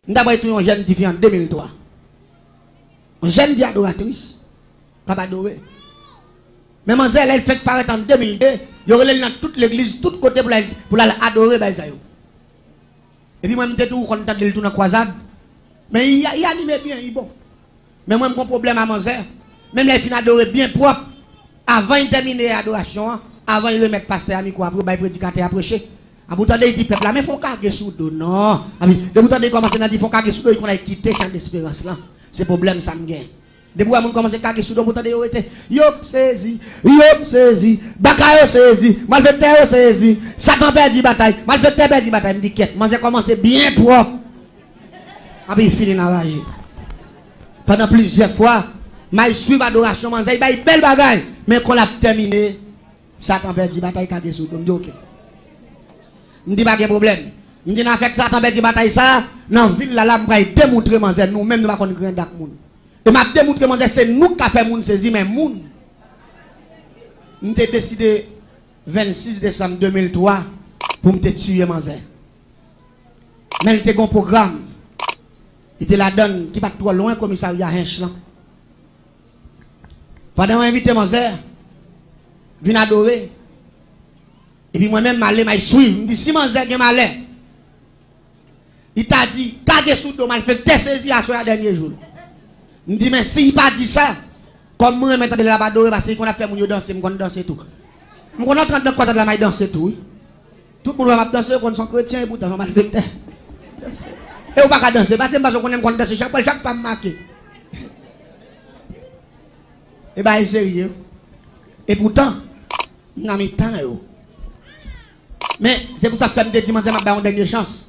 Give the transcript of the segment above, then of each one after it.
D'abord, tout un jeune qui vient en 2003. Un jeune dit adoratrice. Papa adoré. Mais mademoiselle, elle fait paraître en 2002. Il y aurait dans toute l'église, tout côté pour l'adorer. Et puis moi, je suis tout content de tourner en croisade. Mais il anime bien, il est bon. Mais moi, j'ai un problème à mademoiselle. Même les filles adorent bien propre. Avant de terminer l'adoration, avant de remettre pasteur à micro, après, prédicateur à prêcher. À bout de temps, il dit, peuple, mais il faut qu'à sous dos. Non. De bout de temps, il commence à dire, il faut qu'à sous dos, il faut quitter le champ d'espérance là. C'est problème, ça me gagne. De bout de temps, il commence à sous dos, bout de temps, yop, saisi, bakayo saisi, malfaiteur saisi, Satan perdu bataille, malfaiteur perdu bataille, me dit, quête, moi, j'ai commencé bien propre. Après, il finit dans la rage. Pendant plusieurs fois, je suis adoration, il y a une belle bagaille, mais quand on a terminé, Satan perdu bataille, il sous dos, je dis, ok. Je dis pas de problème. Je dis, avec ça, t'embête bataille ça, dans la ville là, je vais démontrer, nous-mêmes, nous ne pouvons pas grand monde. Et je vais démontrer, c'est nous qui avons fait moun saisi, mais moun. J'ai décidé, 26 décembre 2003, pour me tuer, mais il était un programme. Il était la donne qui va trop loin, commissariat Hench là. Pendant qu'on invité, viens adorer. Et puis moi-même, je suis. Je me dis, si mon zègue est malin, il t'a dit, kage sous dos, mal fait te saisir à ce dernier jour. Je me dis, mais s'il n'a pas dit ça, comme moi, maintenant, je vais adorer, parce qu'on a fait mon danser, je vais danser tout. Je vais entrer dans quoi de la danser tout. Tout le monde va danser, on sont chrétiens, et pourtant, on va le faire. Et on va pas danser, parce qu'on aime danser, chaque pas marqué. Et bien, c'est sérieux. Et pourtant, on a mis temps. Mais c'est pour ça que je me dis, je vais une dernière chance.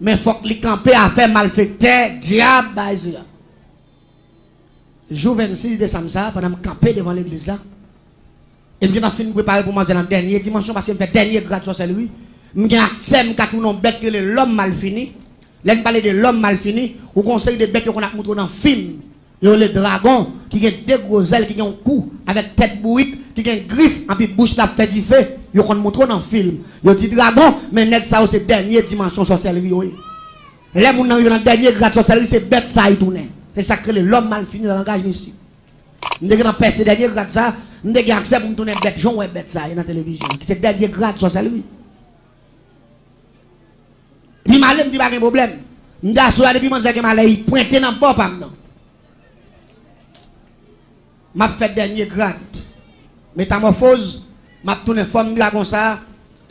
Mais il faut que les camper à faire malfaiteur, diable, jour 26 décembre, pendant que je camper devant l'église là. Et puis, je fini de préparer pour manger la dernière dimension parce que je fais dernier grade de sorcellerie. Je suis accès à tout le bête que l'homme mal fini. Là, je parle de l'homme mal fini. Au conseil des bêtes qu'on a montré dans le film. Il y a le dragon qui a deux gros ailes, qui a un cou avec tête bourrique, qui a une griffe, et puis bouche la fait du feu. Ils ont montré dans le film. Ils ont dit dragon, mais net ça c'est dernière dimension sorcellerie. Les gens dans la dernière grade sorcellerie, c'est bête ça, ils tournent. C'est ça que l'homme mal fini dans le langage ici. Nous avons percé dernier grade ça, nous avons accès pour nous tourner bête, Jean ou bête ça, dans la télévision. C'est dernier grade sorcellerie. Puis malin me dit pas de problème. Nous avons depuis mon zègue malin, il pointe dans le bord par nous. M'a fait dernier grade. Métamorphose, m'a tourné forme de la comme ça,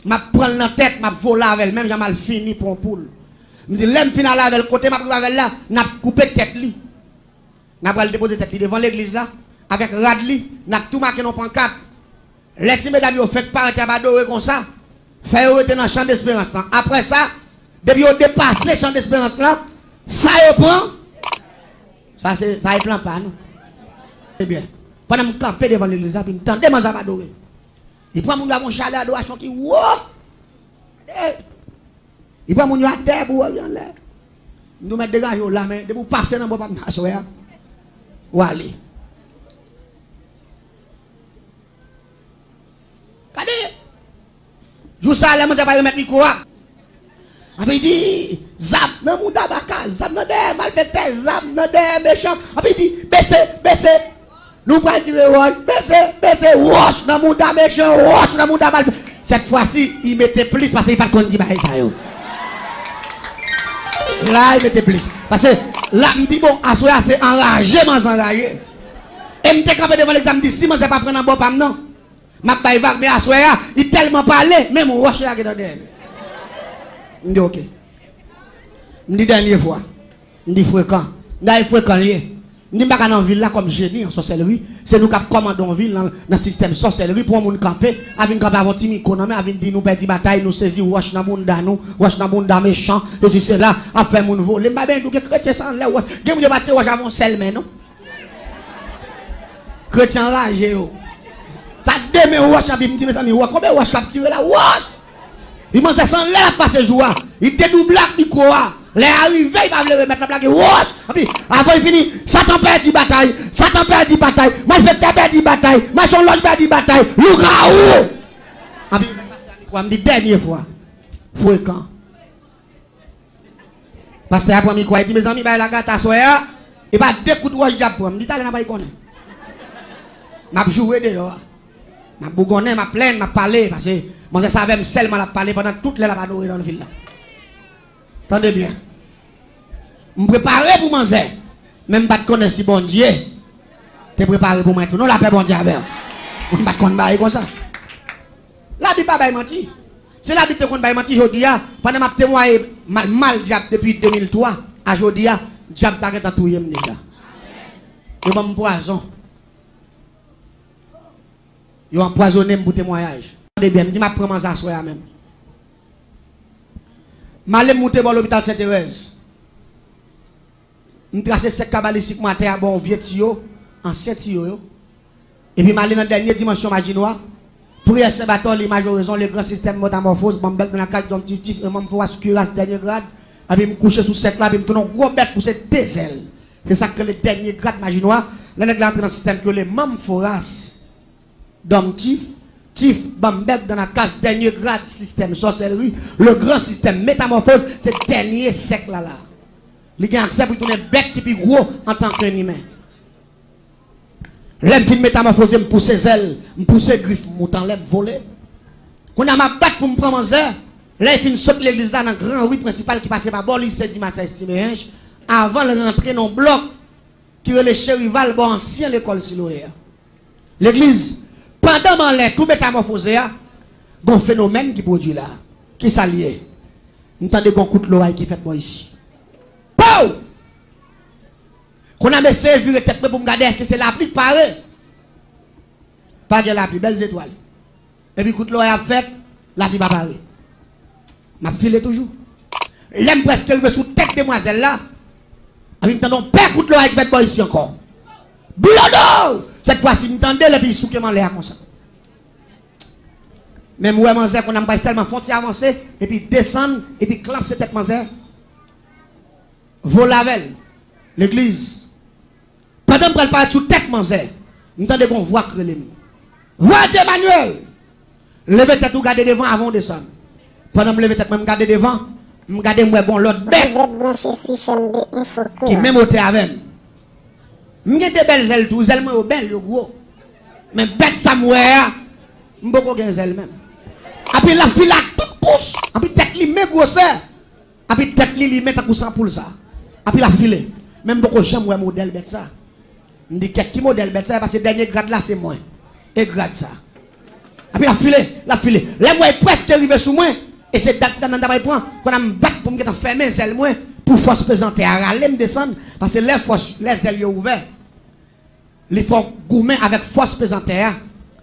m'a prendre la tête, m'a volé avec même j'ai mal fini pour un poule. Me dit l'aime final avec le côté m'a pris avec là, n'a coupé tête li. N'a pas le déposer tête li devant l'église là avec radli, n'a tout marqué dans pancarte. Les petits mesdames ont fait paraître à adorer comme ça. Fait rester dans le champ d'espérance là. Après ça, depuis au dépassé le champ d'espérance là, ça y prend. Ça y plan pas nous. Eh bien, pendant que je campe devant l'église, je me tendais à adorer. Il prend mon chalet d'adoration qui wow! Il prend mon à terre pour aller en l'air. Nous mettons des gars là, mais de vous passer dans le bon passoire. Ou aller. Regardez! Je sais que je vais remettre le micro. Après il dit, zap, non, mon tabaka, zap, non, des malfaiteurs, zap, non, des méchants. Après il dit, baissez. Nous allons tirer roche, baissez, roche dans mon dame méchant, roche dans mon dame mal. Cette fois-ci, il mettait plus parce qu'il n'y a pas de conduit. Là, il mettait plus. Parce que là, je me dis, bon, à soi, c'est enragé, enragé. Et je me dis, devant l'examen, je me dis, si je ne vais pas prendre un bon pam, non. Je ne vais pas, mais à soi, il est tellement parlé, même mon roche là qui est dans derrière. Je me dis, ok. Je me dis, dernière fois, je me dis, fréquent. Je me dis, fréquent. Je ne dis pas dans la ville là comme génie en sorcellerie. C'est nous qui commandons en ville dans le système sorcellerie pour nous camper. Avec camper avant Timi économie, avec dit nous perdre bataille, nous saisir, wash dans le monde nous, wash dans le monde méchant. Et si c'est là, après mon vol. Les babins, nous, chrétiens sans l'air, wash. Vous avez battu, wash avant sel, mais non. Chrétiens enragés, ça demain, wash, et puis me dit, mes amis, wash, combien wash capturé là, wash. Il m'a dit, sans l'air passer jour. Il te double la micro. Les arrivés, il va le remettre la plaque. Avant il finit, Satan perd la bataille. Satan perd la bataille. Moi je fais perdre la bataille. Moi je loge perd la bataille. Lougaou. Je me dis dernière fois. Fréquent. Parce que après, il dit, mes amis, la gâte à soya, et pas deux coups de roche d'ap pour me. Dit, allez, n'a pas y connaître. M'a joué dehors. M'a bougonné, m'a plaint, m'a parlé, parce que moi, je savais seulement la parler pendant toute la badouille dans le ville là. Attendez bien. Je me prépare pour manger. Même pas de connaître si bon Dieu. Tu es préparé pour moi tout. Non, la paix bon Dieu avec. Je ne pas connaître comme ça. La Bible pas menti. C'est la Bible qui connaît menti aujourd'hui. Pendant que je témoigné mal diable depuis 2003, à aujourd'hui, diable t'a arrêté tout déjà. Je vais me poison. Je vais empoisonner pour témoignage. Attendez bien, je vais prendre ça soir même. Je vais monter dans l'hôpital Sainte-Thérèse. Je trace 7 cabalistiques matin à bon vieux tio, ancien tio. Et puis je vais dans la dernière dimension maginoire. Pour essayer de l'image raison, le grand système métamorphose, je vais dans la carte d'un petit tif, je vais me cuirasse dernier grade, et puis je me coucher sous cette là, et puis je me tourne gros bête pour ces deux ailes. C'est ça que le dernier grade maginoire, là je entre dans le système que les membres foras, d'homme tif, bambek dans la case dernier grade système sorcellerie, le grand système métamorphose, c'est le dernier siècle là. Il y a accès pour tourner bête qui est gros en tant qu'un humain. L'aime fin métamorphose, me pousse ses ailes, me pousse ses griffes, montant l'aime voler. Quand on a ma batte pour me prendre mon zère, là il fin saute l'église là dans le grand rue principal qui passait par Bolis, c'est dimanche estimé, avant de rentrer dans le bloc qui est le chérival, bon ancien l'école Siloé. L'église, pendant l'air, tout métamorphosé, il y a un phénomène qui produit là, qui s'allie. Nous entendons qu'on coûte l'oreille qui fait moi ici. Pow! Qu'on a essayé de virer tête pour me regarder, est-ce que c'est la pluie pareil? Pas de la pluie, belles étoiles. Et puis, écoute, l'oreille a fait, la pluie pas pareil. M'a filé toujours. L'aime presque arrivé sous tête demoiselle là. Et puis, nous entendons, père, écoute, l'oreille qui fait moi ici encore. Blodo! Cette fois-ci, nous entendons, et puis, souquement l'air comme ça. Même où est qu'on a pas seulement frontière avancer, et puis descendre, et puis clap cette tête manzère. Volavel, l'église. Pendant qu'elle parle sous tête manzère, nous entendons qu'on voit que les voix d'Emmanuel. Levez tête ou gardez devant avant de descendre. Pendant que je levez tête, je garde devant, je garde moi bon l'autre bête. Vous êtes branché sur chaîne de Info Qui même au avec. Je garde des belles ailes, tout ailes moi belles, gros. Mais bête ça moi, je ne peux pas ailes même. Et puis la fille a toute couche. Et puis tête li met grosseur. Et puis tête li met un coussin pour ça. Et puis la file. Même beaucoup j'aime ouais modèle bête ça. Je dis qui modèle bête ça parce que le dernier grade là c'est moi. Et grade ça. Et puis la file. Les moi presque arrivé sous moi. Et c'est date ça dans le point qu'on a me battre pour me fermer les ailes moi pour force présenter à râler me descendre parce que les ailes ouvertes. Il faut goumer avec force présenter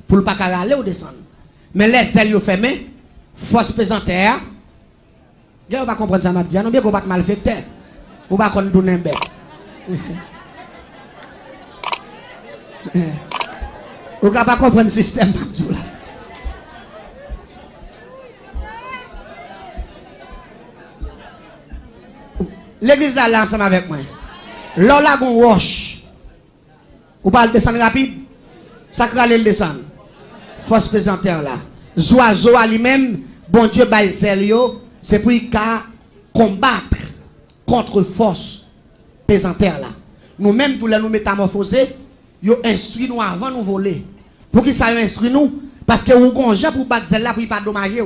pour ne pas râler ou descendre. Mais les ailes fermées, force présentaire. Vous ne pas comprendre ça, Mabdia. Non, bien qu'on va mal fait. Vous ne pas comprendre un bec. Vous ne pas comprendre le système, Mabdia. L'église là, ensemble avec moi. Là, là, on roche. Vous parlez de descendre rapide. Ça crale le descendre. Force présentaire là. Zoazo à lui-même, bon Dieu, c'est pour qu'il combattre contre force présentaire là. Nous-mêmes, pour nous métamorphoser, ils instruisent nous avant de nous voler. Pour qu'ils ça instruit nous, parce que vous avez gens pour battre celle là, pour ne pas dommager.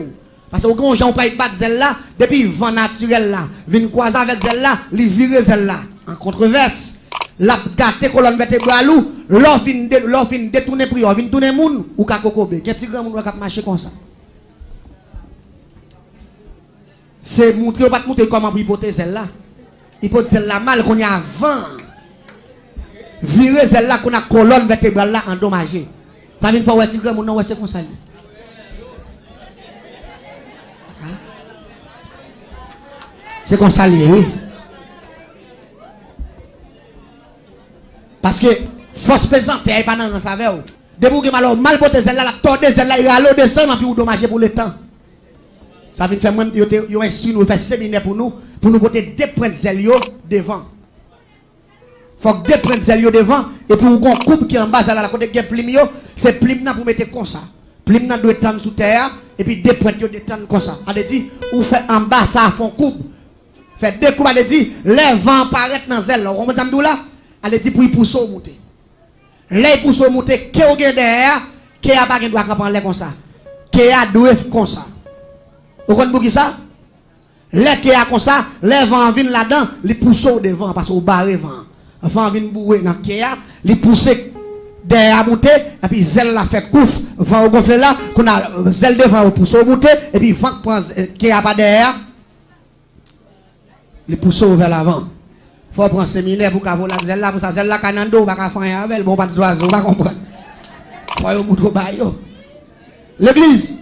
Parce que vous avez gens pour battre celle là, depuis le vent naturel là, viennent croiser avec celle là, les virer celle là. En controverse. La gâte colonne vertébrale ou l'offre détourner prière vient tourner moun ou ka kokobe qu'est-ce que moun va marcher comme ça c'est montrer pas montrer comment hypothèse celle-là hypothèse celle-là mal qu'on y a avant virer celle-là qu'on a colonne vertébrale là endommagée ça vient fois ouais tigre moun non ouais c'est comme ça c'est comme ça oui. Parce que force pesante n'est pas dans le saveur. Debout que mal porter celle là, la tordre celle là, il a descendre puis dommager pour le temps. Ça veut faire même yo instruit nous faire séminaire pour nous porter deux points de zèle devant. Faut que deux points de zèle devant et puis on coupe qui en bas là la côté qui plim yo, c'est plim là pour mettre comme ça. Plim là doit être sous terre et puis deux points yo détendre comme ça. A dit ou fait en bas ça font coupe. Fait deux coups, elle dit, les vents paraissent dans zèle. On va dire là, elle dit pour y pousser au monter. Les pousser au monter, qui est derrière, qui a pas de droit à l'air comme ça. Qui a doué comme ça. Vous comprenez ça? Les qui a comme ça, les vents viennent là-dedans, les poussent au devant parce qu'on barre vent. Les vents viennent bourrer dans qui a, les pousser derrière monter, et puis zèle la fait couf, vent au gonfler là, qu'on a zèle devant au pousse au monter, et puis vent prend qui a pas derrière. Les pousseaux vers l'avant. Il faut prendre un séminaire pour qu'avoir la zèle là, pour ça zèle là, canando, pas qu'à faire avec, bon, pas de oiseaux, pas comprendre. Il faut moutrer baillot. L'église,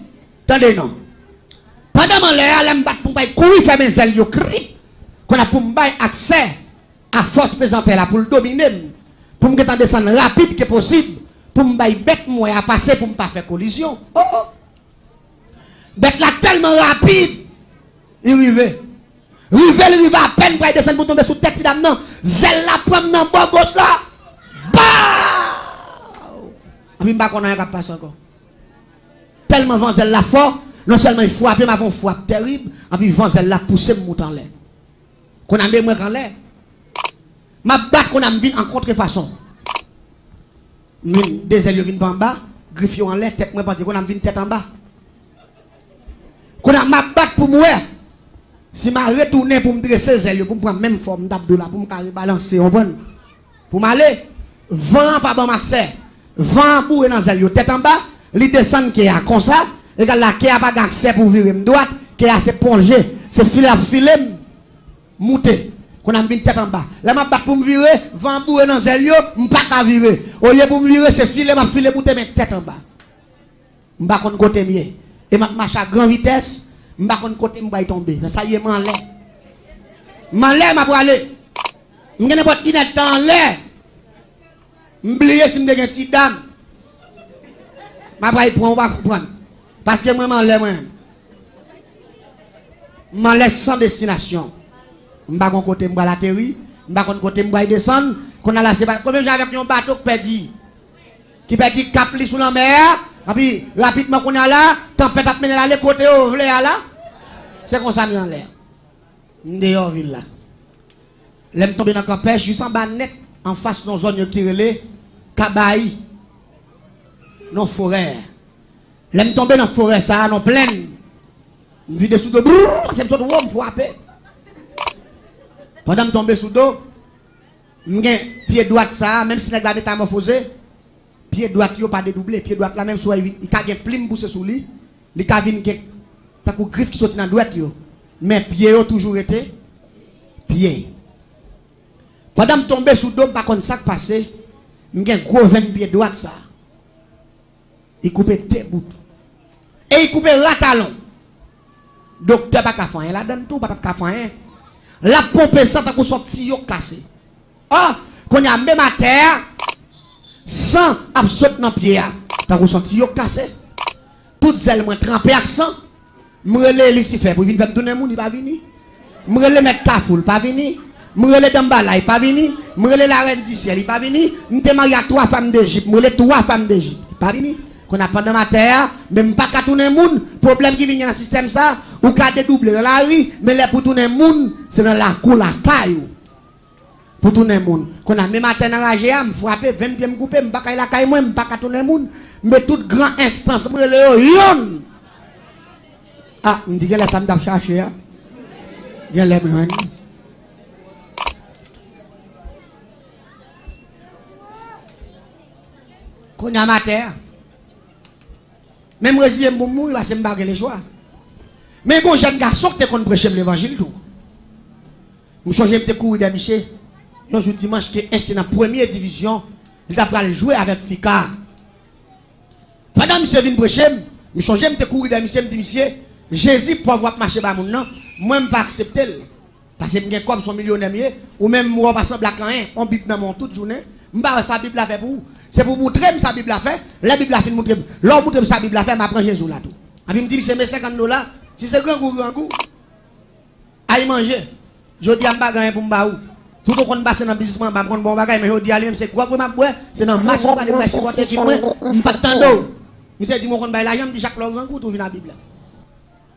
attendez non. Pendant que les gens pour courir faire mes zèles, ils crient, qu'on a pour me accès à force présente là, pour le dominer, pour me descendre rapide que possible, pour me bête moi à passer pour ne pas faire collision. Oh oh. Bête là tellement rapide, il arrive. Rive à peine pour descendre pour tomber sous tête dame non. Zèle la prendre dans bon gauche là. Bah! Ami pas qu'on a un passe encore. Tellement vent zèle la fort, non seulement il frappe, mais avant frappe terrible, et puis vent zèle la pousser monter en l'air. Qu'on a mis moi en l'air. Ma batte qu'on a mis en contrefaçon. Mine des ailes viennent en bas, griffe en l'air, tête moi pas qu'on a mis tête en bas. Qu'on a ma batte pour moi. Si je retourne pour me dresser les ailes, pour me prendre même forme d'abdoula, pour me balancer, pour m'aller, vent pas bon accès, vent pour dans les ailes, tête en bas, il descend qui est comme ça, et là qui a pas accès pour virer droite, qui a se plonger, c'est filer à filer, monter, qu'on a mis tête en bas. Là, je vais pour me virer, vent pour dans les ailes, je ne peux pas virer. Au lieu pour me virer, c'est filer, je filer monter, mais tête en bas. Je ne vais pas côté mieux. Et je marche à grande vitesse. Je ne sais pas côté je vais tomber. Ça y est, je m'en l'air. Je m'en l'air, je vais aller. Je ne sais pas qui est en l'air. Je vais oublier si je suis une petite dame. Je vais comprendre. Parce que moi, je m'en l'air. Je m'en laisse sans destination. Je ne sais pas côté je vais atterrir. Je ne sais pas côté je vais descendre. Quand on a laissé, comme j'ai avec un bateau qui perdit. Qui perdit cap sous la mer. Et puis, rapidement, qu'on a là, tempête a mené là, les côtés où là. C'est comme ça, nous en l'air. Dehors, ville là. L'aime tomber dans le campèche, juste en bas net, en face de nos zones qui relèvent, Kabaï, nos forêts. L'aime tomber dans la forêt, ça, non pleine. Une vie de sous d'eau, c'est une sorte de me frapper. Pendant que je tombe sous d'eau, je pied droit, ça, même si je suis métamorphosé, pied droit, il pas dédoublé, pied droit, la même soit, il y a un plim poussé sous lui, il y a une griffe qui sortit dans la droite, mais pied ont toujours été pied. Pendant que je tombe sous l'eau, par contre, ça qui passe, il y a un gros 20 pieds droit, ça. Il coupe tes bouts. Et il coupe la talon. Docteur, pas qu'à faire, la donne tout, pas qu'à faire. La pompe, ça, t'as sorti, cassé. Oh, quand il y a même à terre, sans absolument dans pied, t'as sorti, cassé. Toutes elles m'ont trempé avec sang. M'rele les fait pour venir donner moun, il pas venir. M'rele mettre Kafoul, pas venir. M'rele Dambala, il pas venir. M'rele la reine du ciel, il pas venir. M'te marié à 3 femmes d'Égypte, m'rele 3 femmes d'Égypte, pas venir. Qu'on a pendant ma terre, même pas qu'à tourner moun, problème qui vient dans le système ça, ou qu'à dédoubler dans la rue, mais là pour tourner moun, c'est dans la cour, la caillou. Pour tourner moun. Qu'on a même matin enragé, me frapper, 20 pieds me couper, me pas qu'à la caille moi, me pas qu'à tourner moun, mais toute grand instance, m'rele yon. Ah, je dis que là, ça me t'a cherché. Je l'aime. Quand on a ma terre, même résident pour mourir, il va se me les choix. Mais quand jeune garçon qui est prêcher l'évangile, tout. Je change de courir de Michel. Un jour dimanche, qui est dans la première division, il a jouer avec Fika. Pendant que je viens prêcher, je change de courir de Michel, je dis, monsieur, Jésus pour avoir marché par mon nom, moi je ne peux pas accepter. Parce que je comme son millionnaire, ou même moi je ne pas on Bible dans mon toute journée, je ne sais pas sa Bible a fait pour vous. C'est pour montrer que sa Bible a fait, la Bible a fait montrer. L'homme montre que sa Bible a fait, je prends Jésus là tout. Et puis je me dis, c'est $50, si c'est grand goût, aille manger. Je dis, je ne sais pas pour me tout le monde passe dans le business, je prends bon bagage, mais je dis, c'est quoi pour ma boire? C'est dans le match, je ne vais pas supporter qui moi, je ne pas attendre. Je dis, je vais l'argent, je dis, chaque grand goût, tu viens dans la Bible.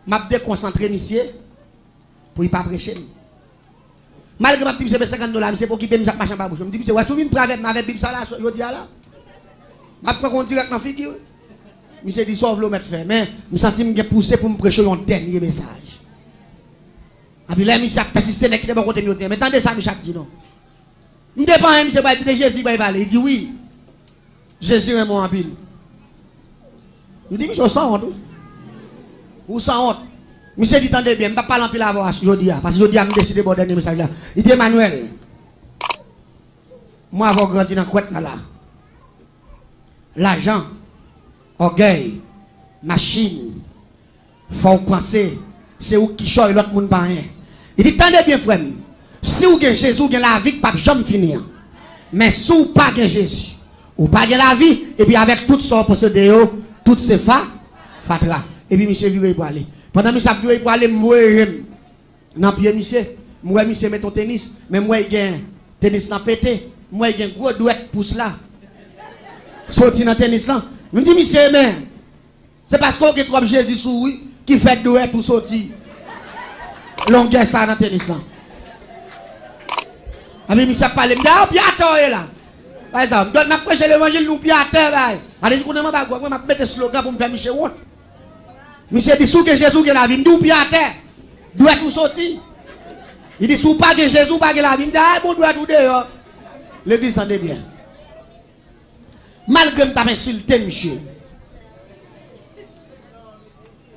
Je vais déconcentrer, monsieur, pour ne pas prêcher. Malgré ma petite, c'est $50, c'est pour quitter une machin pas bouche. Je me dis, c'est ouais, souviens avec ma Bible ça là, je dis là. Ma frère qu'on direct dans figure. Monsieur dit sauve l'eau mettre fait, mais je sens que je poussé pour me prêcher un dernier message. Et puis là, monsieur a persisté dans le côté de mais attendez ça, monsieur dit non. Je ne sais pas, monsieur va dire Jésus va parler. Il dit oui. Jésus est mon habile. Je dis, monsieur, sans honte. Ou sans honte. Monsieur dit, attendez bien, je ne vais pas parler en pile avant, je dis, parce que je dis, je décide de dernier message là. Il dit, Emmanuel, moi, je vais grandir dans la couette là. L'argent, orgueil, machine, faut penser, c'est où qui choisit l'autre monde pas rien. Il dit, attendez bien, frère, si vous avez Jésus, vous avez la vie, pas jamais finir. Mais si vous n'avez pas Jésus, vous n'avez pas la vie, et puis avec tout ça, possédé, toutes ces fatra. Et puis, monsieur, viré pour aller. Pendant que monsieur viré pour aller, moi, non, puis, monsieur, met ton tennis, mais moi, il y a un tennis dans pété, moi, il y a un gros douette pour cela. Sorti dans tennis là. Je me dis, monsieur, mais c'est parce qu'on a trop Jésus sous oui, qui fait douette pour sortir. Longueur ça dans tennis là. Ami, monsieur, parle, je me dis, ah, piato est là. Par exemple, donne ma prêcher l'évangile, nous piato là. Allez, vous n'avez pas quoi, je vais mettre slogan pour me faire monsieur honte. Monsieur dit, sous que Jésus est la vie, nous piato. Douette pour sortir. Il dit, sous pas que Jésus, pas que la vie, je me dis, ah, bon, douette ou dehors. L'église s'en bien. Malgré que tu as insulté, monsieur.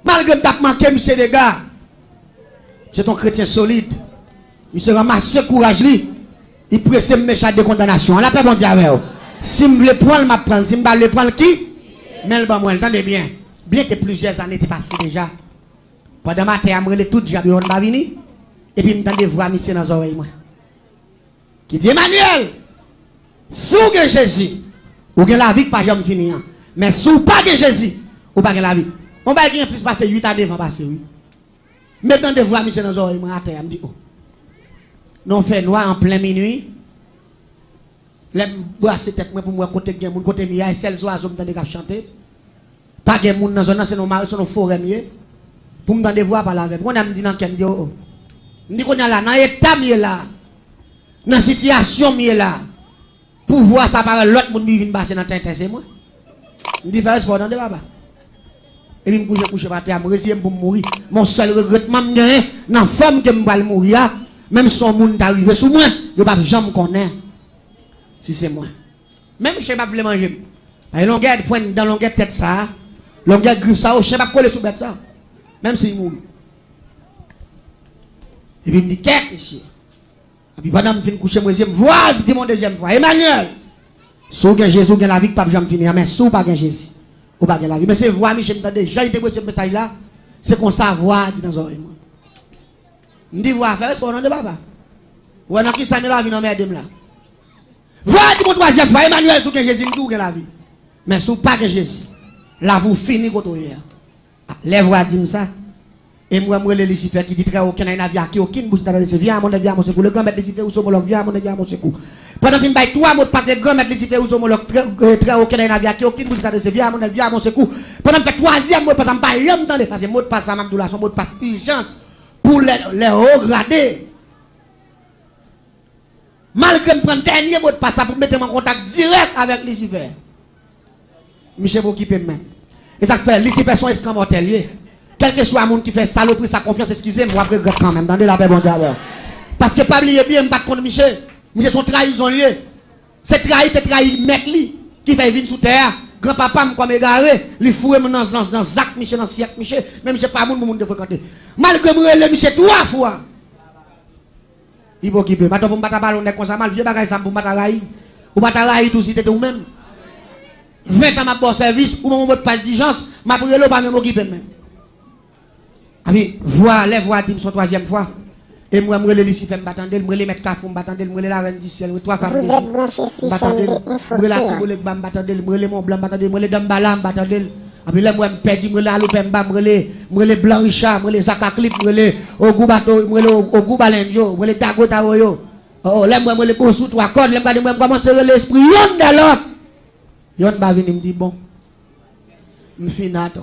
Malgré que tu as manqué, monsieur, les gars. C'est un chrétien solide. Monsieur ramasse courage, il presse mes méchants de condamnation. La paix, bon Dieu, avec vous. Si je le prends, je vais prendre. Si je ne le prends, qui? Mais le bon, entendez bien. Bien que plusieurs années étaient passées déjà. Pendant ma terre, je me tout déjà, je vais venir. Et puis, je me voir, monsieur, dans les oreilles. Qui dit, Emmanuel, si vous avez Jésus, ou que la vie pas jamais finir. Mais si vous pas que Jésus, ou pas que la vie. On va gagner plus passer 8 années avant passer 8. Maintenant de voir monsieur dans les oreilles, à terre, me dit, oh. Non fait noir en plein minuit. Les brasser tête pour moi côté gen moun côté mi, celles oiseaux me tande chanter. Pas gen moun dans zone c'est nos forêt mieux. Pour me tande voir par la on a me dit dans quel dit oh. Me dit qu'on a là dans état mieux là. Dans situation mieux là. Pour voir ça par l'autre monde qui vient passer dans tête c'est moi. Me dit faire sport dans de papa. Et puis me coucher par terre, me résigner pour mourir. Mon seul regrettement me gagne dans femme que me va mourir. Même son monde arrivé sous moi, je ne vais pas jamais connaître. Si c'est moi. Même je ne vais pas manger. Longueur dans longueur tête ça, longueur griffe ça, je ne vais pas coller sous bête ça. Même si il mourit. Et puis il me dit, qu'est-ce ici? Et puis pendant que je viens coucher, je me vois, je dis mon deuxième fois, Emmanuel, si vous avez Jésus, vous avez la vie, pas jamais finir, mais si vous n'avez pas Jésus, vous n'avez pas la vie. Mais c'est voir, Michel, déjà, il ce message là, c'est qu'on savoir, dit dans les oreilles. Je dis, voir faire, c'est pour nom de papa. Ou est-ce qui s'en est la vie dans mes deux là? Voilà, dis mon troisième fois, Emmanuel, si vous avez Jésus, vous avez la vie. Mais si vous n'avez pas Jésus, là, vous finissez votre hier. Lève-vous à dire ça. Et moi, le Lucifer qui dit très aucun avis qui aucune bouche d'adresse. Viens à mon avis à mon secours. Le grand maître Lucifer ou somologue, viens à mon avis à mon secours. Pendant que je vais 3 mots de passe, le grand maître Lucifer ou somologue, très aucun avis qui aucune bouche d'adresse. Viens à mon avis à mon secours. Pendant que je fais 3e mot de passe, je ne vais pas l'entendre. Parce que le mot de passe, c'est un mot de passe urgence pour les hauts gradés. Malgré que je prends le dernier mot de passe pour mettre en contact direct avec Lucifer. Michel vous occupez de même. Et ça fait Lucifer son esclave mortel. Quel que soit le monde qui fait saloperie, sa confiance, excusez-moi, après regrette quand même. Dans la paix, bon Dieu. Parce que pas oublier bien, je ne pas contre Michel. Michel son trahison lié. C'est trahi, mec li, qui fait vivre sous terre. Grand-papa, comme égaré, il fourre dans Zach Michel, dans Siak Michel. Même Michel, pas mon monde de fréquenter. Malgré moi, le Michel 3 fois. Il faut qu'il peut. Maintenant, pour me battre ballon, on est comme ça, mal, vieux bagage, ça, pour me battre raï. Ou battre raï, tout si t'es ou même. 20 ans, ma bon service, ou mon mot de passe d'urgence, ma brûlé, pas même occupé même. Ah oui, les voix dim son 3e fois. Et moi, je me Lucifer, je me mettre Kafou, je me la reine du ciel, 3 femmes. Vous êtes branchés sur chaîne d'info. Je me la Ciboulek, je me Mont Blanc, je me Dambalam, je puis là, moi, je me perds, je me la Loupemba, je me Blanc Richard, je me Zakakli, je me Ogoubato, je me Ogoubalenjo, je me Tago Taoyo. Oh, là, moi, je me Bossou, 3 cordes, je me commence à l'esprit, yon de l'autre. Yon va venir me dire, bon, je finis nato.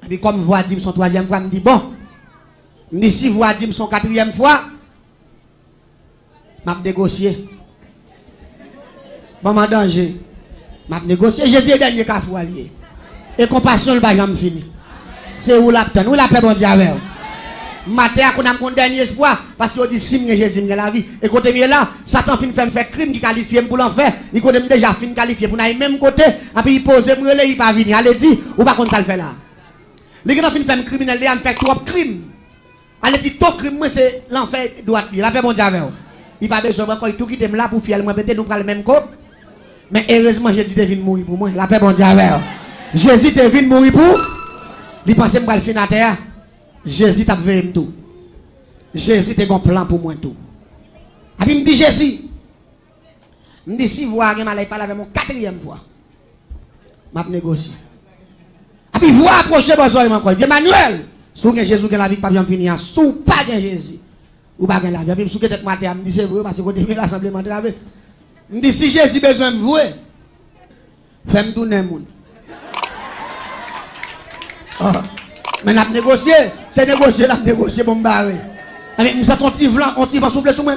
Et puis comme voix dit son 3e fois, me dit bon, Ni si vous a dit son 4e fois, m'a négocié. Maman danger. M'a négocié. Jésus est dernier qu'a fois lié. Et compassion le bagam fini. C'est où la paix, où la paix bon Dieu avec. Matin qu'on a mon dernier espoir parce qu'on dit si Jésus me la vie et côté là Satan fin faire crime qui qualifie pour l'enfer il connaît déjà fin qualifié pour aller même côté et puis il pose me il pas venir allez dit ou pas contre ça le fait là les gens fin faire criminel il fait trop crime allez dit tout crime moi c'est l'enfer droit la paix bon Dieu avec il pas besoin encore tout quitter là pour fier moi peut-être nous prendre le même code mais heureusement Jésus est venu mourir pour moi la paix bon Dieu avec Jésus est venu mourir pour il pensait me le fin à terre. Jésus t'a veillé tout. Jésus t'a un plan pour moi tout. Et puis me dit Jésus, me dit si vous avez mal parler avec mon 4e fois, m'a négocié. Et puis vous approchez besoin encore. Dit Emmanuel, sous que Jésus que la vie pas bien finir, sous pas que Jésus ou pas que la vie. Et puis sous que tête matin, me dit c'est vrai parce que vous devez l'assemblement de la vie. Me dit si Jésus besoin de vous, fais-moi tourner le monde. Mais n'a négocié, c'est négocié, n'a négocié bon barré. Avec nous on t'y vent souffler sur moi.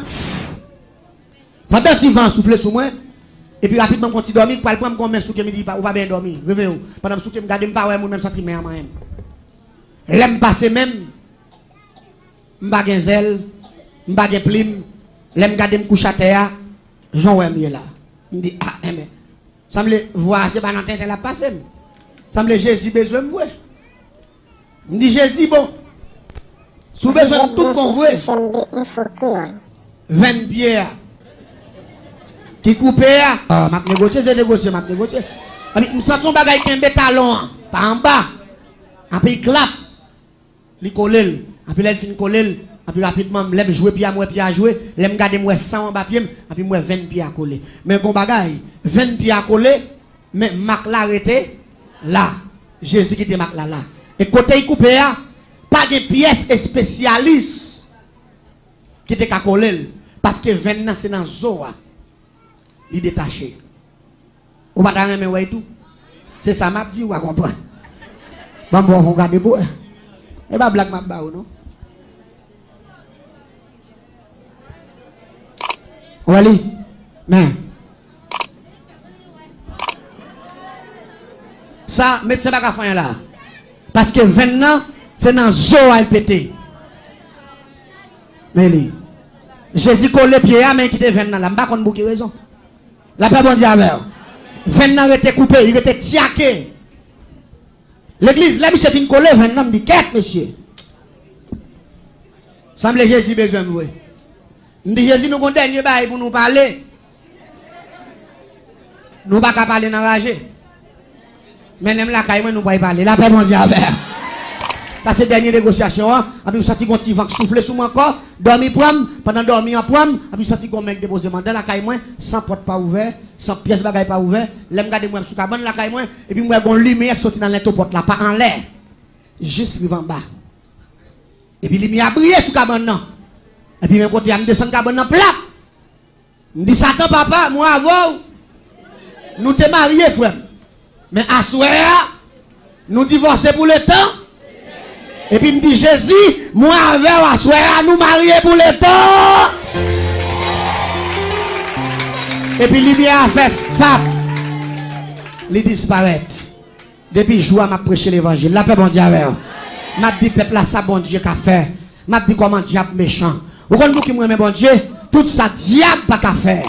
Pendant t'y vent souffler sur moi et puis rapidement quand tu dormir, pas le prendre comme sous que me dit pas ou pas bien dormir. Réveillez. Pendant sous que me garder pas ouais mon même senti mais moi même. L'aime passer même m'pa gen zèle, m'pa gen plume, l'aime garder me coucher à terre, Jean ouais mieux là. Me dit ah mais semble voir c'est pas dans tête la passer. Semble Jésus besoin me voir. Me dit Jésus bon. Sous besoin de tout convoi. 20 pieds. Qui coupe ah m'a négocier c'est négocier m'a négocier. Me sent son bagage qui un talon pas en bas. Après il clap. Il colle. Après il fin coller. Après rapidement l'aime jouer pied à moi pied à jouer, l'aime garder moi 100 en bas pied, après moi 20 pieds à coller. Mais bon bagage, 20 pieds à coller, mais Mac l'a arrêté là. Jésus qui était Mac là. Et côté il coupé pas de pièces spécialistes qui étaient à coller parce que 20 c'est dans Zoa. Il détaché. Ou pas dans mais ouais tout. C'est ça m'a dit ou à comprendre. Bon on regarder pour. Et pas blague m'a ba non. Wali, mais ça, médecin pas faire là. Parce que 20 ans, c'est dans Zoa il pété. Mais lui, Jésus colle les pieds, mais qui était 20 ans là, je ne sais pas pour quelle raison. La paix bon Dieu avec. 20 ans était coupé, il était tiaqué. L'église, là, c'est une collée, 20 ans, me dit, qu'est-ce monsieur? Semble Jésus besoin de vous. Je dis Jésus, nous avons un dernier bail pour nous parler. Nous ne pouvons pas parler dans la rage. Mais nous la caille, nous ne pouvons pas parler. La paix, mon Dieu, avec. Ça, c'est la dernière négociation. Après, vous sentez qu'on va souffler sur moi encore. Dormir pendant dormir en pomme. Après, vous sentez qu'on m'a déposé dans la caille, sans porte pas ouvert, sans pièce bagaille pas ouvert. Là, je regarde moi sous cabane la caille, et puis, moi, une lumière sortie dans l'intoporte là, pas en l'air. Juste en bas. Et puis, la lumière a brillé sous cabane là. Et puis, même quand je descends cabane dans plat. Je dis, Satan, papa, moi, avant, nous te mariés, frère. Mais à soir, nous divorcer pour le temps. Et puis, il me dit, Jésus, moi, avec, à soir, nous mariés pour le temps. Et puis, il a fait fap. Il disparaît. Depuis jour, m'a prêché l'évangile. La paix, bon Dieu, avec. M'a dit, peuple, là, ça, bon Dieu, qu'a fait. M'a dit, comment diable méchant. Vous comprenez qui moi, bon Dieu, tout ça, diable, pas qu'à faire.